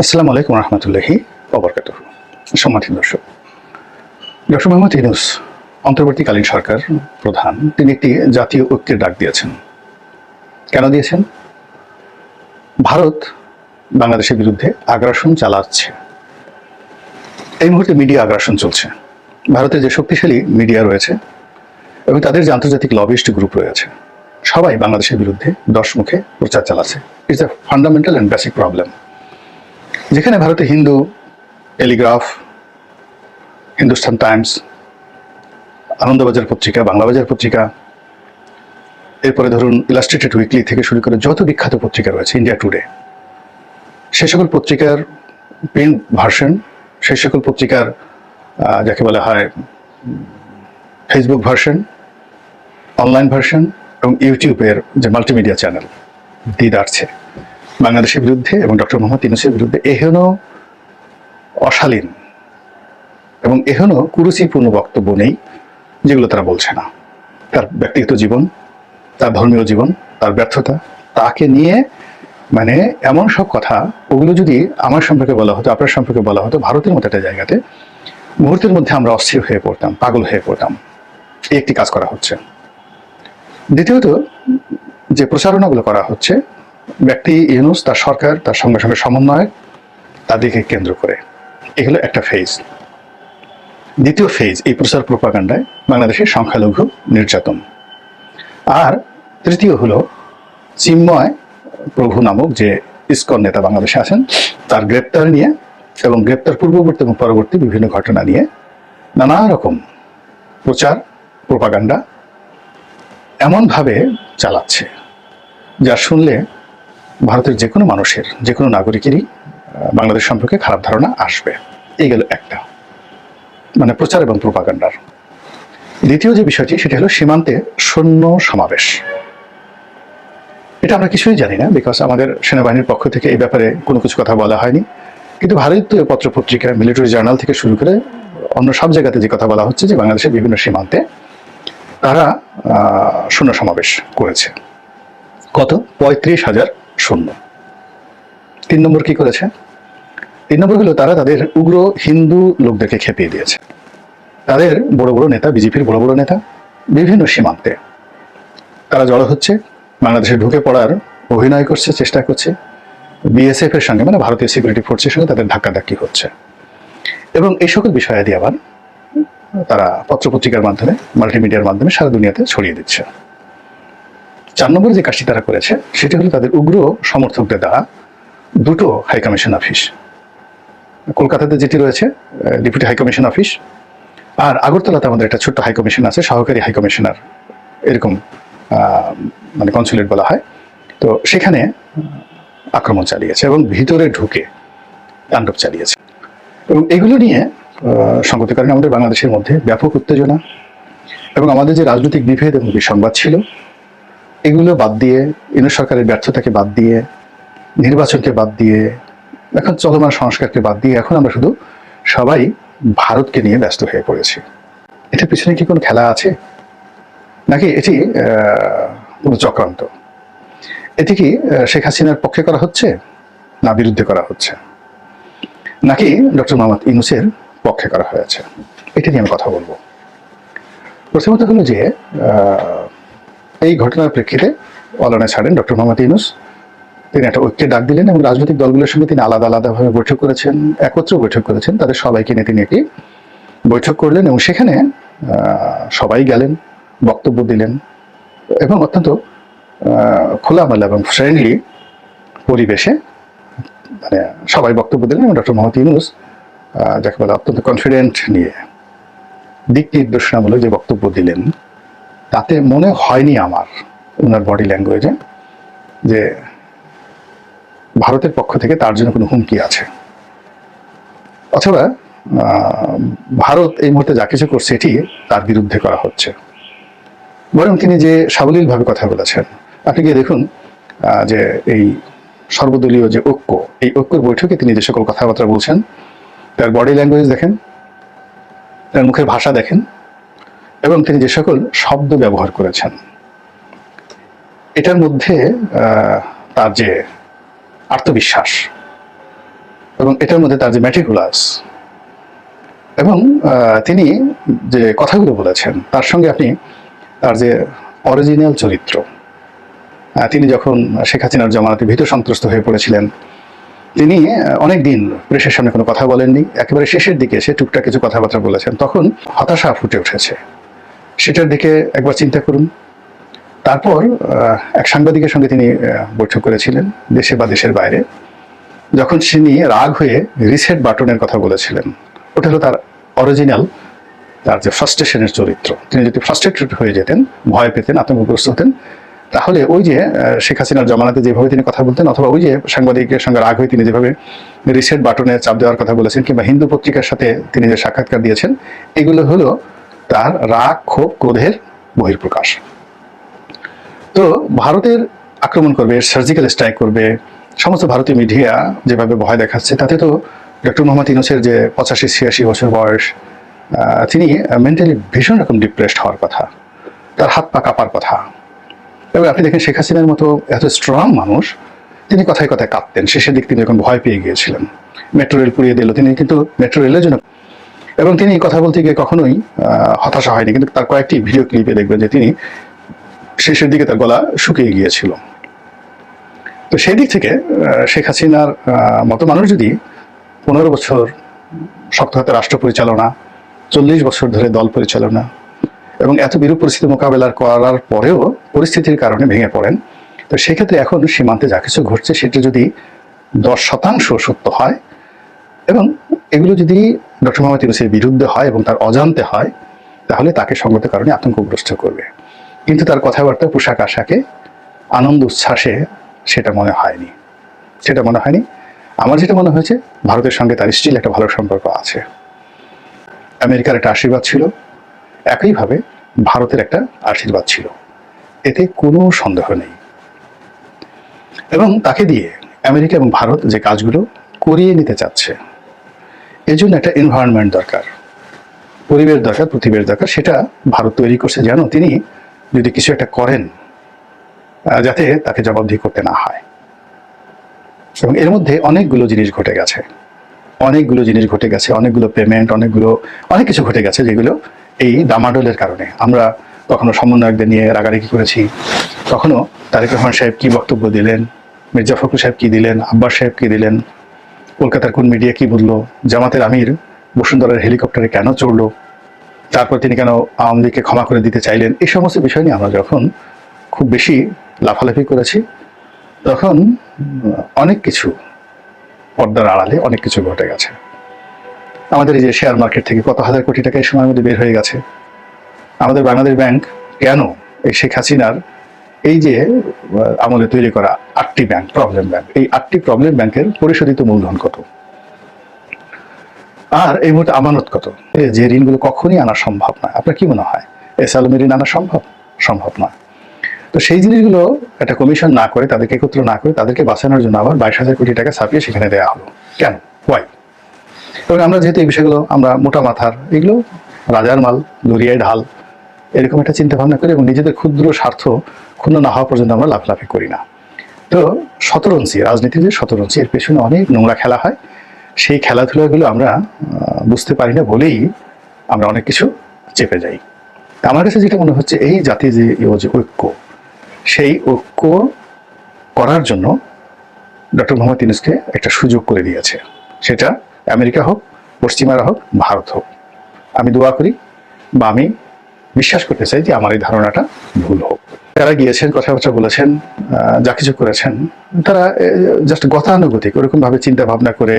আসসালামু আলাইকুম রহমতুল্লাহি ওয়াবারাকাতুহু। সম্মানিত দর্শক, ডক্টর মোহাম্মদ ইউনূস অন্তর্বর্তীকালীন সরকার প্রধান, তিনি একটি জাতীয় ঐক্যের ডাক দিয়েছেন। কেন দিয়েছেন? ভারত বাংলাদেশের বিরুদ্ধে আগ্রাসন চালাচ্ছে। এই মুহূর্তে মিডিয়া আগ্রাসন চলছে। ভারতের যে শক্তিশালী মিডিয়া রয়েছে এবং তাদের যে আন্তর্জাতিক লবিস্ট গ্রুপ রয়েছে, সবাই বাংলাদেশের বিরুদ্ধে দশমুখে প্রচার চালাচ্ছে। It's a fundamental and basic problem. যেখানে ভারতে হিন্দু, টেলিগ্রাফ, হিন্দুস্তান টাইমস, আনন্দবাজার পত্রিকা, বাংলাবাজার পত্রিকা, এরপরে ধরুন ইলাস্ট্রেটেড উইকলি থেকে শুরু করে যত বিখ্যাত পত্রিকা রয়েছে, ইন্ডিয়া টুডে, সে সকল পত্রিকার প্রিন্ট ভার্সন, সেই সকল পত্রিকার যাকে বলা হয় ফেসবুক ভার্সন, অনলাইন ভার্সন এবং ইউটিউবের যে মাল্টিমিডিয়া চ্যানেল দিয়ে আসছে বাংলাদেশের বিরুদ্ধে এবং ডক্টর মোহাম্মদ ইউনূসের বিরুদ্ধে এহেন অশালীন এবং এহেন কুরুচিপূর্ণ বক্তব্য নেই যেগুলো তারা বলছে না। তার ব্যক্তিগত জীবন, তার ধর্মীয় জীবন, তার ব্যর্থতা, তাকে নিয়ে মানে এমন সব কথা, ওগুলো যদি আমার সম্পর্কে বলা হতো, আপনার সম্পর্কে বলা হতো, ভারতের মতো একটা জায়গাতে মুহূর্তের মধ্যে আমরা অস্থির হয়ে পড়তাম, পাগল হয়ে পড়তাম। এই একটি কাজ করা হচ্ছে। দ্বিতীয়ত, যে প্রচারণাগুলো করা হচ্ছে ব্যক্তি ইউনূস, তার সরকার, তার সঙ্গে সঙ্গে সমন্বয়, তাদেরকে কেন্দ্র করে, এগুলো একটা ফেজ। দ্বিতীয় ফেজ এই প্রচার প্রোপাগান্ডায় বাংলাদেশের সংখ্যালঘু নির্যাতন। আর তৃতীয় হলো চিন্ময় প্রভু নামক যে ইসকন নেতা বাংলাদেশে আছেন, তার গ্রেপ্তার নিয়ে এবং গ্রেপ্তার পূর্ববর্তী এবং পরবর্তী বিভিন্ন ঘটনা নিয়ে নানা রকম প্রচার প্রোপাগান্ডা এমনভাবে চালাচ্ছে যা শুনলে ভারতের যে কোনো মানুষের, যে কোনো নাগরিকেরই বাংলাদেশ সম্পর্কে খারাপ ধারণা আসবে। এই গেল একটা, মানে প্রচার এবং প্রোপাগান্ডার। দ্বিতীয় যে বিষয়টি, সেটা হলো সীমান্তে সৈন্য সমাবেশ। এটা আমরা কিছুই জানি না, বিকজ আমাদের সেনাবাহিনীর পক্ষ থেকে এই ব্যাপারে কোনো কিছু কথা বলা হয়নি। কিন্তু ভারতীয় পত্রপত্রিকা, মিলিটারি জার্নাল থেকে শুরু করে অন্য সব জায়গাতে যে কথা বলা হচ্ছে যে বাংলাদেশের বিভিন্ন সীমান্তে তারা সৈন্য সমাবেশ করেছে। কত? 35,000 সৈন্য। 3 নম্বর কি করেছে? 3 নম্বর হলো তারা তাদের উগ্র হিন্দু লোকদেরকে খেপিয়ে দিয়েছে। তাদের বড় বড় নেতা, বিজেপির বড় বড় নেতা বিভিন্ন সীমান্তে তারা জড়ো হচ্ছে, বাংলাদেশে ঢুকে পড়ার অভিনয় করছে, চেষ্টা করছে। বিএসএফ এর সঙ্গে, মানে ভারতীয় সিকিউরিটি ফোর্সের সঙ্গে তাদের ধাক্কাধাক্কি হচ্ছে। এবং এই সকল বিষয়াদি আবার তারা পত্রপত্রিকার মাধ্যমে, মাল্টিমিডিয়ার মাধ্যমে সারা দুনিয়াতে ছড়িয়ে দিচ্ছে। 4 নম্বর যে কাজটি তারা করেছে সেটি হলো তাদের উগ্র সমর্থকদের দ্বারা 2টো হাইকমিশন অফিস, কলকাতাতে যেটি রয়েছে ডেপুটি হাইকমিশন অফিস, আর আগরতলাতে আমাদের একটা ছোট্ট হাইকমিশন আছে, সহকারী হাইকমিশনার এরকম মানে কনসুলেট বলা হয়। তো সেখানে আক্রমণ চালিয়েছে এবং ভিতরে ঢুকে তাণ্ডব চালিয়েছে। এবং এগুলো নিয়ে সংগতির কারণে আমাদের বাংলাদেশের মধ্যে ব্যাপক উত্তেজনা এবং আমাদের যে রাজনৈতিক বিভেদ এবং বিসংবাদ ছিল, এগুলো বাদ দিয়ে, ইউনূস সরকারের ব্যর্থতাকে বাদ দিয়ে, নির্বাচনকে বাদ দিয়ে, এখন চলমান সংস্কারকে বাদ দিয়ে এখন আমরা শুধু সবাই ভারতকে নিয়ে ব্যস্ত হয়ে পড়েছি। এটার পিছনে কি কোনো খেলা আছে, নাকি এটি কোনো চক্রান্ত? এটি কি শেখ হাসিনার পক্ষে করা হচ্ছে না বিরুদ্ধে করা হচ্ছে, নাকি ডক্টর মোহাম্মদ ইউনূসের পক্ষে করা হয়েছে? এটা নিয়ে আমি কথা বলবো। প্রথমত হলো যে এই ঘটনার প্রেক্ষিতে অলানা ছাড়েন ডক্টর মোহাম্মদ ইউনূস, তিনি একটা ঐক্যের ডাক দিলেন এবং রাজনৈতিক দলগুলোর সঙ্গে তিনি আলাদা আলাদাভাবে বৈঠক করেছেন, একত্র বৈঠক করেছেন, তাদের সবাইকে নিয়ে তিনি একটি বৈঠক করলেন এবং সেখানে সবাই গেলেন, বক্তব্য দিলেন এবং অত্যন্ত খোলামেলা এবং ফ্রেন্ডলি পরিবেশে মানে সবাই বক্তব্য দিলেন। এবং ডক্টর মোহাম্মদ ইউনূস যাকে বলে অত্যন্ত কনফিডেন্ট নিয়ে দিক নির্দেশনামূলক যে বক্তব্য দিলেন, তাতে মনে হয়নি আমার ওনার বডি ল্যাঙ্গুয়েজে যে ভারতের পক্ষ থেকে তার জন্য কোনো হুমকি আছে, অথবা ভারত এই মুহূর্তে যা কিছু করছে এটি তার বিরুদ্ধে করা হচ্ছে। বরং তিনি যে সাবলীলভাবে কথা বলেছেন, আপনি গিয়ে দেখুন যে এই সর্বদলীয় যে ঐক্য, এই ঐক্যের বৈঠকে তিনি যে সকল কথাবার্তা বলছেন, তার বডি ল্যাঙ্গুয়েজ দেখেন, তার মুখের ভাষা দেখেন এবং তিনি যে সকল শব্দ ব্যবহার করেছেন, এটার মধ্যে তার যে আত্মবিশ্বাস এবং এটার মধ্যে তার যে ম্যাটিকুলাস এবং তিনি যে কথাগুলো বলেছেন তার সঙ্গে আপনি তার যে অরিজিনাল চরিত্র, তিনি যখন শেখ হাসিনার জামানাতে ভীত সন্ত্রস্ত হয়ে পড়েছিলেন, তিনি অনেক দিন প্রেসের সামনে কোনো কথা বলেননি, একেবারে শেষের দিকে সে টুকটাক কিছু কথাবার্তা বলেছেন, তখন হতাশা ফুটে উঠেছে। সেটার দিকে একবার চিন্তা করুন। তারপর এক সাংবাদিকের সঙ্গে তিনি বৈঠক করেছিলেন দেশে বা দেশের বাইরে, যখন তিনি রাগ হয়ে রিসেট বাটনের কথা বলেছিলেন, ওটা হলো তার অরিজিনাল, তার যে ফ্রাস্ট্রেশনের চরিত্র। তিনি যদি ফ্রাস্ট্রেটেড হয়ে যেতেন, ভয় পেতেন, আতঙ্কগ্রস্ত হতেন, তাহলে ওই যে শেখ হাসিনার জমানাতে যেভাবে তিনি কথা বলতেন, অথবা ওই যে সাংবাদিকের সঙ্গে রাগ হয়ে তিনি যেভাবে রিসেট বাটনে চাপ দেওয়ার কথা বলেছেন, কিংবা হিন্দু পত্রিকার সাথে তিনি যে সাক্ষাৎকার দিয়েছেন, এগুলো হলো তার রাগ, ক্ষোভ, ক্রোধের বহিঃপ্রকাশ। তো ভারতের আক্রমণ করবে, সার্জিক্যাল স্ট্রাইক করবে, সমস্ত ভারতীয় মিডিয়া যেভাবে ভয় দেখাচ্ছে, তাতে তো ডক্টর মোহাম্মদ ইউনূসের যে 85-86 বছর বয়স, তিনি মেন্টালি ভীষণ রকম ডিপ্রেসড হওয়ার কথা, তার হাত পা কাঁপার কথা। এবং আপনি দেখেন শেখ হাসিনার মতো এত স্ট্রং মানুষ, তিনি কথায় কথায় কাঁপতেন। শেষের দিক তিনি যখন ভয় পেয়ে গিয়েছিলেন, মেট্রো রেল পুড়িয়ে দিল, তিনি কিন্তু মেট্রো রেলের জন্য, এবং তিনি কথা বলতে গিয়ে কখনোই হতাশা হয়নি। কিন্তু তার কয়েকটি ভিডিও ক্লিপে দেখবেন যে তিনি শেষের দিকে তার গলা শুকিয়ে গিয়েছিল। তো সেই দিক থেকে শেখ হাসিনার মতো মানুষ যদি 15 বছর শক্ত হাতে রাষ্ট্র পরিচালনা, 40 বছর ধরে দল পরিচালনা এবং এত বিরূপ পরিস্থিতি মোকাবেলা করার পরেও পরিস্থিতির কারণে ভেঙে পড়েন, তো সেক্ষেত্রে এখন সীমান্তে যা কিছু ঘটছে সেটা যদি 10% সত্য হয় এবং এগুলো যদি ডক্টর মোহাম্মদ ইউনূসের বিরুদ্ধে হয় এবং তার অজান্তে হয়, তাহলে তাকে সঙ্গত কারণে আতঙ্কগ্রস্ত করবে। কিন্তু তার কথাবার্তা, পোশাক আশাকে, আনন্দ উচ্ছ্বাসে সেটা মনে হয়নি। আমার যেটা মনে হয়েছে, ভারতের সঙ্গে তার স্টিল একটা ভালো সম্পর্ক আছে। আমেরিকার একটা আশীর্বাদ ছিল, একইভাবে ভারতের একটা আশীর্বাদ ছিল, এতে কোনো সন্দেহ নেই। এবং তাকে দিয়ে আমেরিকা এবং ভারত যে কাজগুলো করিয়ে নিতে চাচ্ছে, এর জন্য একটা এনভায়রনমেন্ট দরকার, পরিবেশ দরকার, প্রতিবেশ দরকার। সেটা ভারত তৈরি করছে যেন তিনি যদি কিছু একটা করেন, যাতে তাকে জবাবদিহি করতে না হয়। এবং এর মধ্যে অনেকগুলো জিনিস ঘটে গেছে, অনেকগুলো পেমেন্ট, অনেক কিছু ঘটে গেছে, যেগুলো এই ডামাডোলের কারণে। আমরা কখনো সমন্বয়কদের নিয়ে রাগারাগি করেছি, কখনো তারেক রহমান সাহেব কি বক্তব্য দিলেন, মির্জা ফখরুল সাহেব কি দিলেন, আব্বাস সাহেব কি দিলেন, কলকাতার কোন মিডিয়া কি বললো, জামাতের আমির বসুন্ধরার হেলিকপ্টারে কেন চড়লো, তারপর তিনি কেন আওয়ামী লীগকে ক্ষমা করে দিতে চাইলেন, এই সমস্ত বিষয় নিয়ে আমরা যখন খুব বেশি লাফালাফি করেছি, তখন অনেক কিছু পর্দার আড়ালে অনেক কিছু ঘটে গেছে। আমাদের এই যে শেয়ার মার্কেট থেকে কত হাজার কোটি টাকা এই সময়ের মধ্যে বের হয়ে গেছে। আমাদের বাংলাদেশ ব্যাংক কেন এই শেখ হাসিনার এই যে আমলে তৈরি করা 8টি ব্যাংক, প্রবলেম ব্যাংক, এই 8টি প্রবলেম ব্যাংকের পরিশোধিত মূলধন কত, আর এই মুহূর্তে আমানত কত, যে ঋণগুলো কখনই আনা সম্ভব নয়। আপনার কি মনে হয় এসআলমের ঋণ আনা সম্ভব নয়? তো সেই জিনিসগুলো একটা কমিশন না করে, তাদেরকে একত্র না করে, তাদেরকে বাঁচানোর জন্য আবার 22,000 কোটি টাকা ছাপিয়ে সেখানে দেওয়া হলো কেন, ওয়াই? এবং আমরা যেহেতু এই বিষয়গুলো আমরা মোটা মাথার, এগুলো রাজার মাল দরিয়ায় ঢাল, এরকম একটা চিন্তা ভাবনা করি এবং নিজেদের ক্ষুদ্র স্বার্থ ক্ষুণ্ণ না হওয়া পর্যন্ত আমরা লাফালাফি করি না। তো শতরঞ্চি, রাজনীতির যে শতরঞ্চি, এর পেছনে অনেক নোংরা খেলা হয়। সেই খেলাধুলাগুলো আমরা বুঝতে পারি না বলেই আমরা অনেক কিছু চেপে যাই। আমার কাছে যেটা মনে হচ্ছে, এই জাতির যে ঐক্য, সেই ঐক্য করার জন্য ডক্টর মোহাম্মদ ইউনূসকে একটা সুযোগ করে দিয়েছে। সেটা আমেরিকা হোক, পশ্চিমারা হোক, ভারত হোক। আমি দোয়া করি বা আমি বিশ্বাস করতে চাই যে আমার এই ধারণাটা ভুল হোক। যারা গিয়েছেন, কথাবার্তা বলেছেন, যা কিছু করেছেন, তারা জাস্ট গতানুগতিক ওরকম ভাবে চিন্তা ভাবনা করে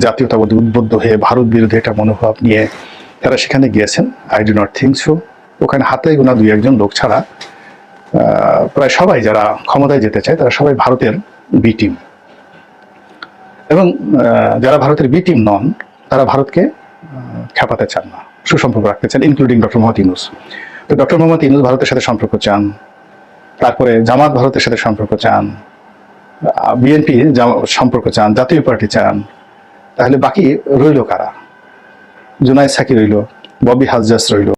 জাতীয়তাবাদী উদ্বুদ্ধ হয়ে ভারত বিরোধী একটা মনোভাব নিয়ে তারা সেখানে গিয়েছেন। I do not think so. ওখানে হাতে গোনা 2-1 লোক ছাড়া প্রায় সবাই যারা ক্ষমতায় যেতে চায় তারা সবাই ভারতের বি টিম, এবং যারা ভারতের বি টিম নন তারা ভারতকে খেপাতে চান না, সুসম্পর্ক রাখতে চান, ইনক্লুডিং ডক্টর মোহাম্মদ ইউনূস। তো ডক্টর মোহাম্মদ ইউনূস ভারতের সাথে সম্পর্ক চান, তারপরে জামাত ভারতের সাথে সম্পর্ক চান, বিএনপি সম্পর্ক চান, জাতীয় পার্টি চান, তাহলে বাকি রইল কারা? জুনায়েদ সাকি রইল, ববি হাজ্জাজ রইল,